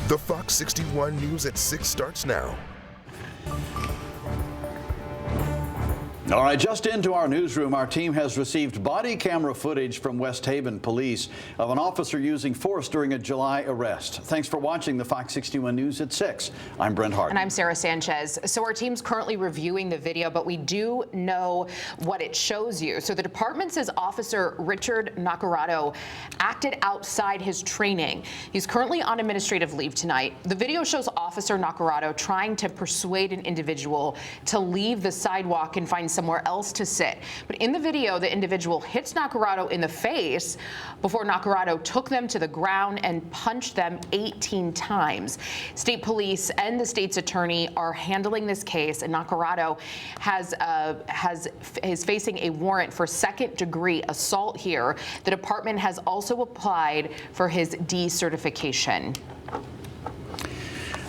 The Fox 61 News at 6 starts now. All right, just into our newsroom, our team has received body camera footage from West Haven police of an officer using force during a July arrest. Thanks for watching the Fox 61 News at 6. I'm Brent Hart. And I'm Sarah Sanchez. So our team's currently reviewing the video, but we do know what it shows you. So the department says Officer Richard Nacarado acted outside his training. He's currently on administrative leave tonight. The video shows Officer Nacarado trying to persuade an individual to leave the sidewalk and find somewhere else to sit. But in the video, the individual hits Nacarado in the face before Nacarado took them to the ground and punched them 18 times. State police and the state's attorney are handling this case, and Nacarado is facing a warrant for second-degree assault here. The department has also applied for his decertification.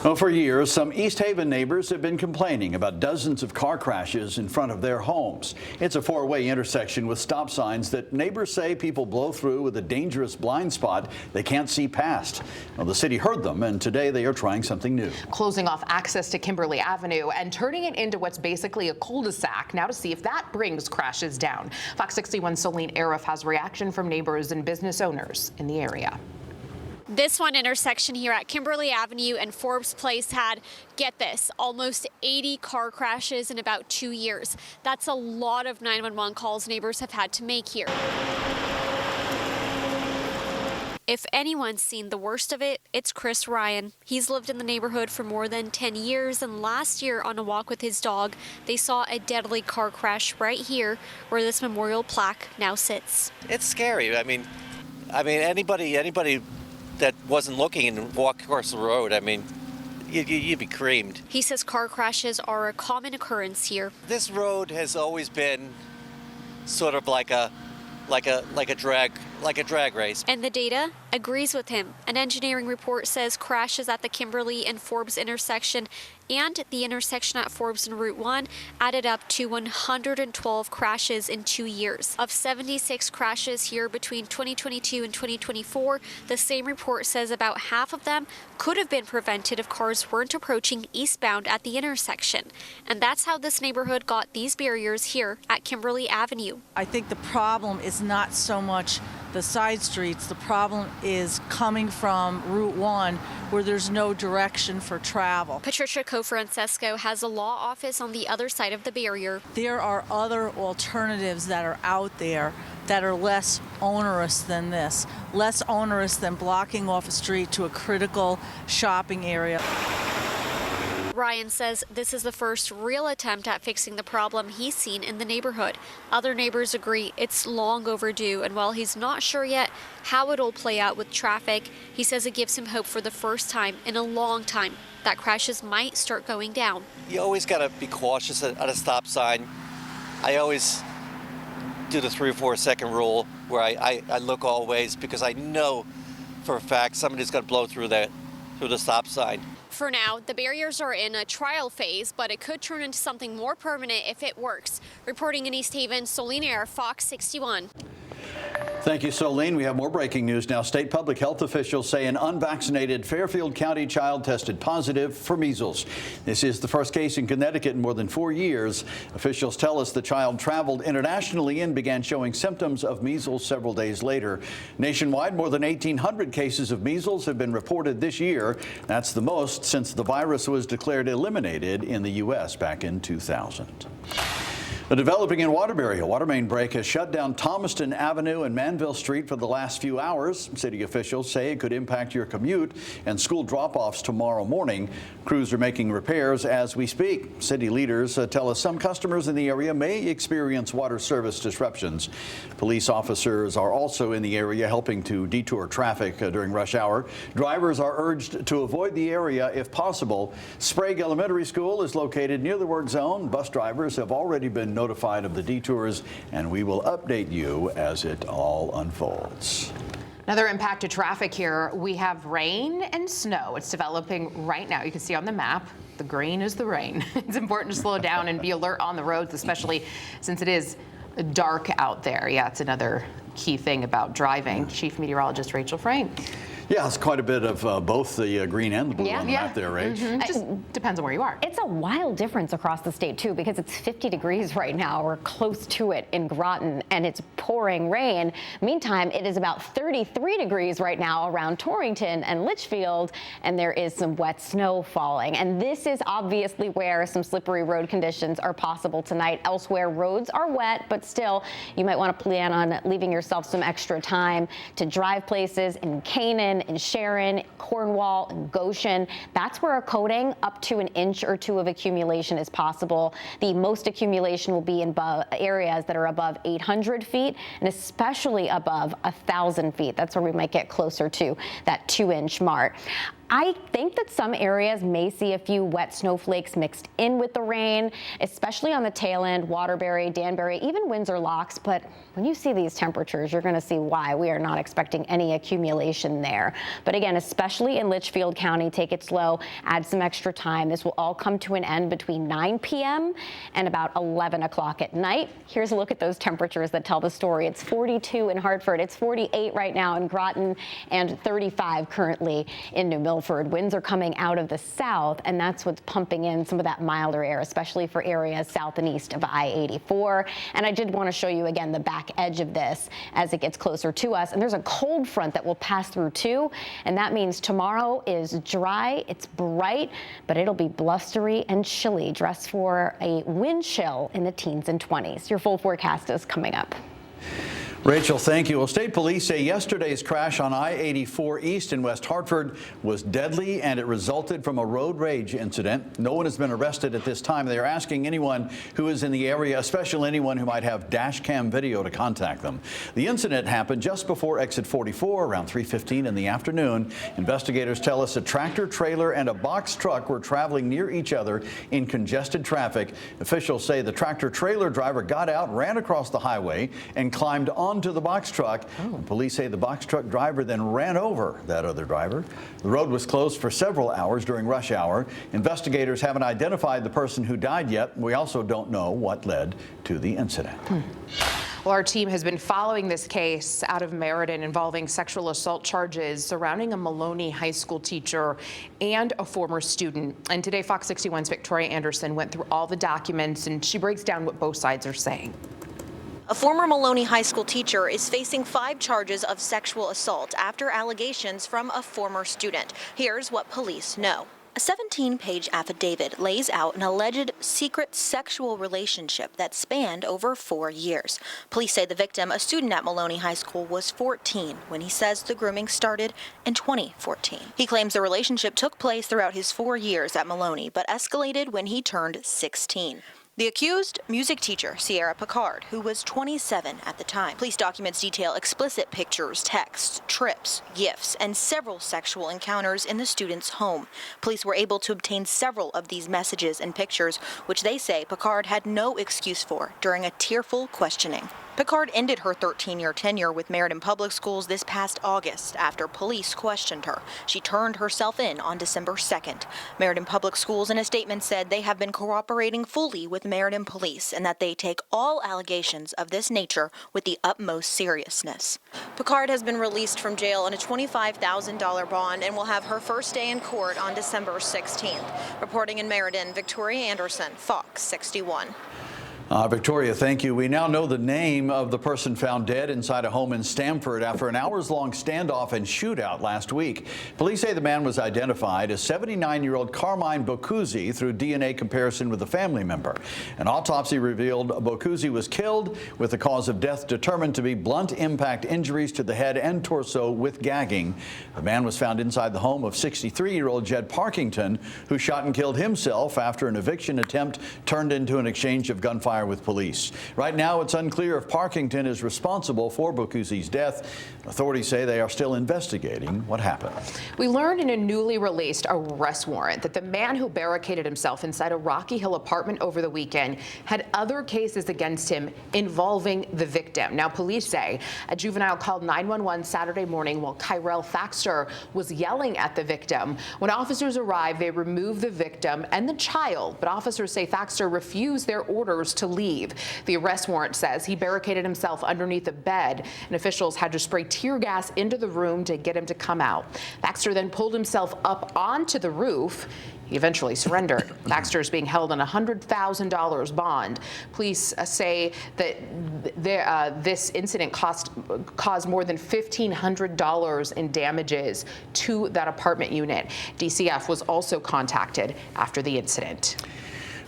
Well, for years, some East Haven neighbors have been complaining about dozens of car crashes in front of their homes. It's a four-way intersection with stop signs that neighbors say people blow through with a dangerous blind spot they can't see past. Well, the city heard them, and today they are trying something new. Closing off access to Kimberly Avenue and turning it into what's basically a cul-de-sac now to see if that brings crashes down. Fox 61's Solene Arif has reaction from neighbors and business owners in the area. This one intersection here at Kimberly Avenue and Forbes Place had, get this, almost 80 car crashes in about 2 years. That's a lot of 911 calls neighbors have had to make here. If anyone's seen the worst of it, it's Chris Ryan. He's lived in the neighborhood for more than 10 years, and last year on a walk with his dog, they saw a deadly car crash right here where this memorial plaque now sits. It's scary. I mean, anybody that wasn't looking and walked across the road, I mean, you'd be creamed. He says car crashes are a common occurrence here. This road has always been sort of like a drag race. And the data agrees with him. An engineering report says crashes at the Kimberly and Forbes intersection and the intersection at Forbes and Route 1 added up to 112 crashes in 2 years. Of 76 crashes here between 2022 and 2024, the same report says about half of them could have been prevented if cars weren't approaching eastbound at the intersection. And that's how this neighborhood got these barriers here at Kimberly Avenue. I think the problem is not so much the side streets. The problem is coming from Route 1 where there's no direction for travel. Patricia Cofrancesco has a law office on the other side of the barrier. There are other alternatives that are out there that are less onerous than this, less onerous than blocking off a street to a critical shopping area. Ryan says this is the first real attempt at fixing the problem he's seen in the neighborhood. Other neighbors agree it's long overdue, and while he's not sure yet how it'll play out with traffic, he says it gives him hope for the first time in a long time that crashes might start going down. You always got to be cautious at a stop sign. I always do the 3 or 4 second rule where I look all ways because I know for a fact somebody's going to blow through the stop sign. For now, the barriers are in a trial phase, but it could turn into something more permanent if it works. Reporting in East Haven, Solene Air, Fox 61. Thank you, Solene. We have more breaking news now. State public health officials say an unvaccinated Fairfield County child tested positive for measles. This is the first case in Connecticut in more than 4 years. Officials tell us the child traveled internationally and began showing symptoms of measles several days later. Nationwide, more than 1,800 cases of measles have been reported this year. That's the most since the virus was declared eliminated in the U.S. back in 2000. Developing in Waterbury, a water main break has shut down Thomaston Avenue and Manville Street for the last few hours. City officials say it could impact your commute and school drop-offs tomorrow morning. Crews are making repairs as we speak. City leaders tell us some customers in the area may experience water service disruptions. Police officers are also in the area helping to detour traffic during rush hour. Drivers are urged to avoid the area if possible. Sprague Elementary School is located near the work zone. Bus drivers have already been notified of the detours, and we will update you as it all unfolds. Another impact to traffic here. We have rain and snow. It's developing right now. You can see on the map, the green is the rain. It's important to slow down and be alert on the roads, especially since it is dark out there. Yeah, it's another key thing about driving. Chief Meteorologist Rachel Frank. Yeah, it's quite a bit of both the green and the blue on the map there, right? It just depends on where you are. It's a wild difference across the state, too, because it's 50 degrees right now. We're close to it in Groton, and it's pouring rain. Meantime, it is about 33 degrees right now around Torrington and Litchfield, and there is some wet snow falling. And this is obviously where some slippery road conditions are possible tonight. Elsewhere, roads are wet, but still, you might want to plan on leaving yourself some extra time to drive places in Canaan, in Sharon, Cornwall, and Goshen. That's where a coating up to an inch or two of accumulation is possible. The most accumulation will be in areas that are above 800 feet and especially above 1,000 feet. That's where we might get closer to that 2-inch mark. I think that some areas may see a few wet snowflakes mixed in with the rain, especially on the tail end, Waterbury, Danbury, even Windsor Locks. But when you see these temperatures, you're going to see why we are not expecting any accumulation there. But again, especially in Litchfield County, take it slow, add some extra time. This will all come to an end between 9 p.m. and about 11 o'clock at night. Here's a look at those temperatures that tell the story. It's 42 in Hartford. It's 48 right now in Groton and 35 currently in New Milford. Winds are coming out of the south, and that's what's pumping in some of that milder air, especially for areas south and east of I-84. And I did want to show you again the back edge of this as it gets closer to us. And there's a cold front that will pass through too, and that means tomorrow is dry, it's bright, but it'll be blustery and chilly. Dress for a wind chill in the teens and 20s. Your full forecast is coming up. Rachel, thank you. Well, state police say yesterday's crash on I-84 East in West Hartford was deadly, and it resulted from a road rage incident. No one has been arrested at this time. They are asking anyone who is in the area, especially anyone who might have dash cam video, to contact them. The incident happened just before exit 44, around 3:15 in the afternoon. Investigators tell us a tractor trailer and a box truck were traveling near each other in congested traffic. Officials say the tractor trailer driver got out, ran across the highway, and climbed onto the box truck. Police say the box truck driver then ran over that other driver. The road was closed for several hours during rush hour. Investigators haven't identified the person who died yet. We also don't know what led to the incident. Well, our team has been following this case out of Meriden involving sexual assault charges surrounding a Maloney High School teacher and a former student. And today, Fox 61's Victoria Anderson went through all the documents, and she breaks down what both sides are saying. A former Maloney High School teacher is facing 5 charges of sexual assault after allegations from a former student. Here's what police know. A 17-page affidavit lays out an alleged secret sexual relationship that spanned over 4 years. Police say the victim, a student at Maloney High School, was 14 when he says the grooming started in 2014. He claims the relationship took place throughout his 4 years at Maloney, but escalated when he turned 16. The accused, music teacher Sierra Picard, who was 27 at the time. Police documents detail explicit pictures, texts, trips, gifts, and several sexual encounters in the student's home. Police were able to obtain several of these messages and pictures, which they say Picard had no excuse for during a tearful questioning. Picard ended her 13-year tenure with Meriden Public Schools this past August after police questioned her. She turned herself in on December 2nd. Meriden Public Schools in a statement said they have been cooperating fully with Meriden Police and that they take all allegations of this nature with the utmost seriousness. Picard has been released from jail on a $25,000 bond and will have her first day in court on December 16th. Reporting in Meriden, Victoria Anderson, Fox 61. Victoria, thank you. We now know the name of the person found dead inside a home in Stamford after an hours-long standoff and shootout last week. Police say the man was identified as 79-year-old Carmine Boccuzzi through DNA comparison with a family member. An autopsy revealed Boccuzzi was killed with the cause of death determined to be blunt impact injuries to the head and torso with gagging. The man was found inside the home of 63-year-old Jed Parkington, who shot and killed himself after an eviction attempt turned into an exchange of gunfire with police. Right now, it's unclear if Parkington is responsible for Boccuzzi's death. Authorities say they are still investigating what happened. We learned in a newly released arrest warrant that the man who barricaded himself inside a Rocky Hill apartment over the weekend had other cases against him involving the victim. Now, police say a juvenile called 911 Saturday morning while Tyrell Thaxter was yelling at the victim. When officers arrived, they removed the victim and the child, but officers say Thaxter refused their orders to to leave. The arrest warrant says he barricaded himself underneath a bed, and officials had to spray tear gas into the room to get him to come out. Baxter then pulled himself up onto the roof. He eventually surrendered. Baxter is being held on a $100,000 bond. Police say that this incident caused more than $1,500 in damages to that apartment unit. DCF was also contacted after the incident.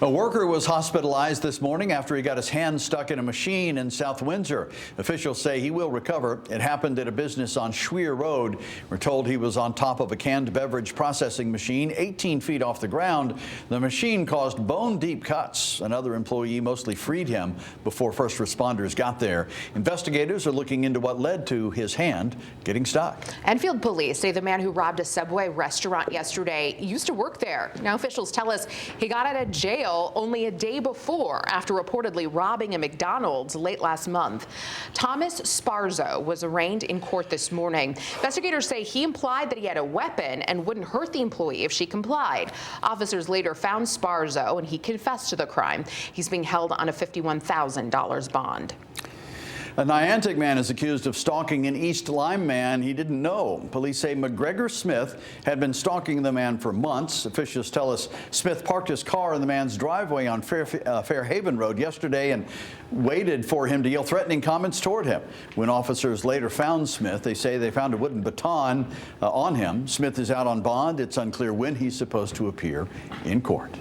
A worker was hospitalized this morning after he got his hand stuck in a machine in South Windsor. Officials say he will recover. It happened at a business on Schweer Road. We're told he was on top of a canned beverage processing machine 18 feet off the ground. The machine caused bone-deep cuts. Another employee mostly freed him before first responders got there. Investigators are looking into what led to his hand getting stuck. Enfield police say the man who robbed a Subway restaurant yesterday used to work there. Now officials tell us he got out of jail only a day before after reportedly robbing a McDonald's late last month. Thomas Sparzo was arraigned in court this morning. Investigators say he implied that he had a weapon and wouldn't hurt the employee if she complied. Officers later found Sparzo and he confessed to the crime. He's being held on a $51,000 bond. A Niantic man is accused of stalking an East Lyme man he didn't know. Police say McGregor Smith had been stalking the man for months. Officials tell us Smith parked his car in the man's driveway on Fairhaven Road yesterday and waited for him to yell threatening comments toward him. When officers later found Smith, they say they found a wooden baton on him. Smith is out on bond. It's unclear when he's supposed to appear in court.